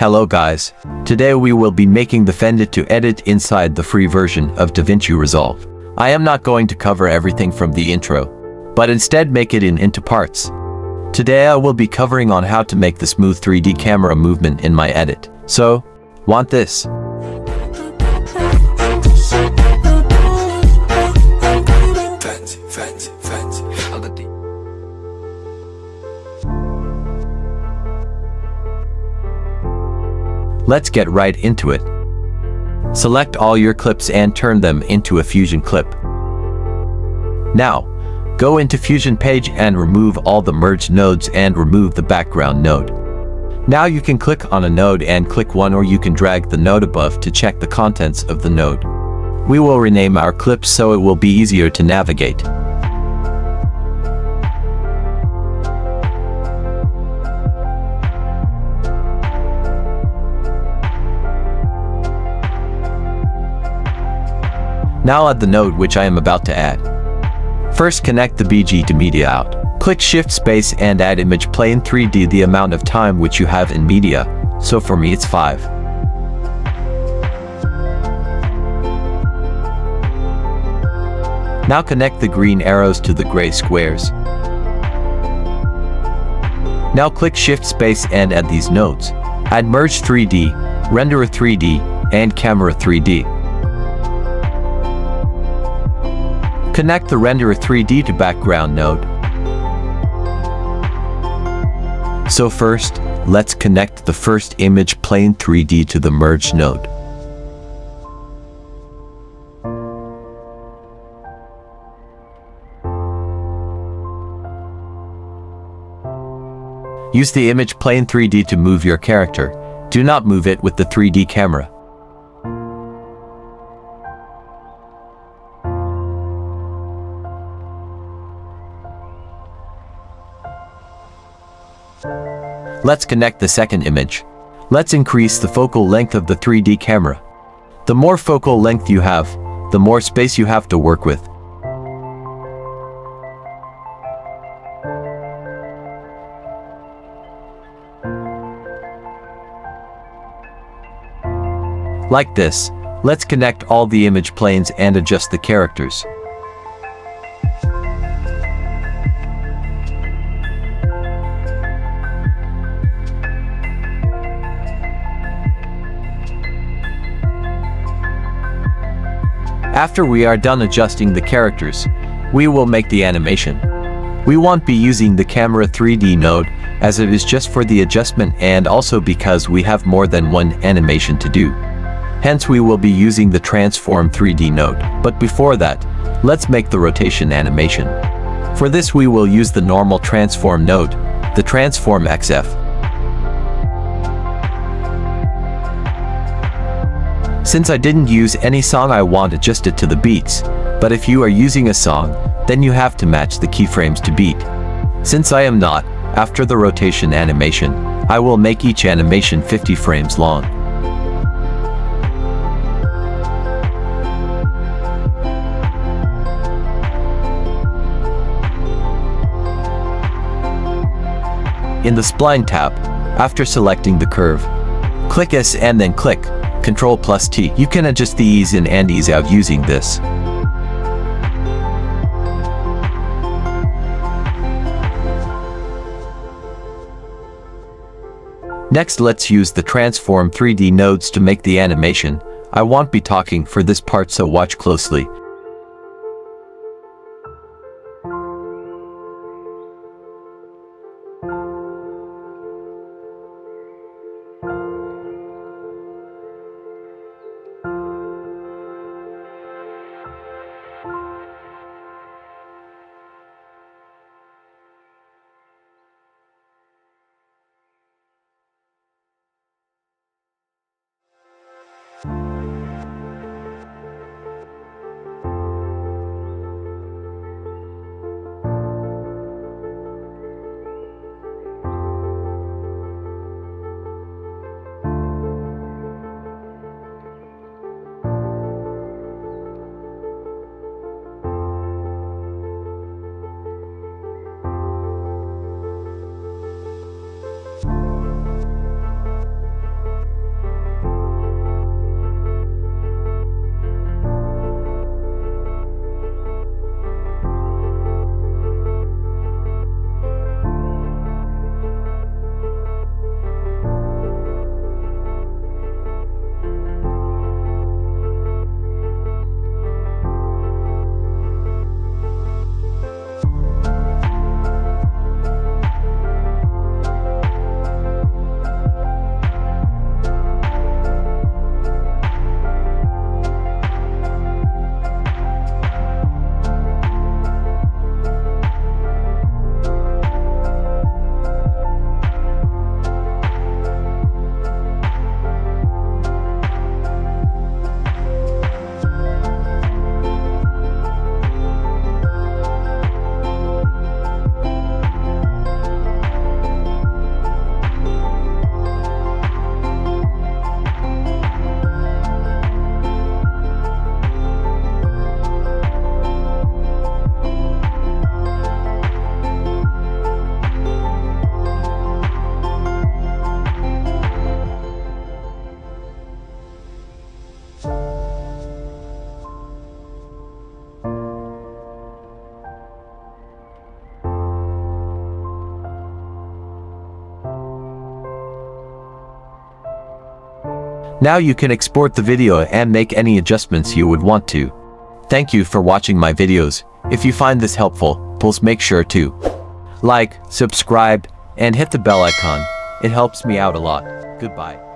Hello guys. Today we will be making the Fendi to edit inside the free version of DaVinci Resolve. I am not going to cover everything from the intro, but instead make it into parts. Today I will be covering on how to make the smooth 3D camera movement in my edit. So, want this? Let's get right into it. Select all your clips and turn them into a Fusion clip. Now, go into Fusion page and remove all the merged nodes and remove the background node. Now you can click on a node and click one, or you can drag the node above to check the contents of the node. We will rename our clips so it will be easier to navigate. Now add the node which I am about to add. First connect the BG to media out. Click Shift Space and add image plane 3D the amount of time which you have in media, so for me it's 5. Now connect the green arrows to the gray squares. Now click Shift Space and add these nodes. Add Merge 3D, Renderer 3D, and Camera 3D. Connect the Renderer 3D to background node. So first, let's connect the first image plane 3D to the merge node. Use the image plane 3D to move your character. Do not move it with the 3D camera. Let's connect the second image. Let's increase the focal length of the 3D camera. The more focal length you have, the more space you have to work with. Like this. Let's connect all the image planes and adjust the characters. After we are done adjusting the characters, we will make the animation. We won't be using the camera 3D node, as it is just for the adjustment and also because we have more than one animation to do. Hence we will be using the transform 3D node. But before that, let's make the rotation animation. For this we will use the normal transform node, the transform XF. Since I didn't use any song, I won't adjust it to the beats, but if you are using a song, then you have to match the keyframes to beat. Since I am not, after the rotation animation, I will make each animation 50 frames long. In the Spline tab, after selecting the curve, click S and then click Ctrl+T. You can adjust the ease in and ease out using this. Next, let's use the transform 3D nodes to make the animation. I won't be talking for this part, so watch closely. Now you can export the video and make any adjustments you would want to. Thank you for watching my videos. If you find this helpful, please make sure to like, subscribe, and hit the bell icon. It helps me out a lot. Goodbye.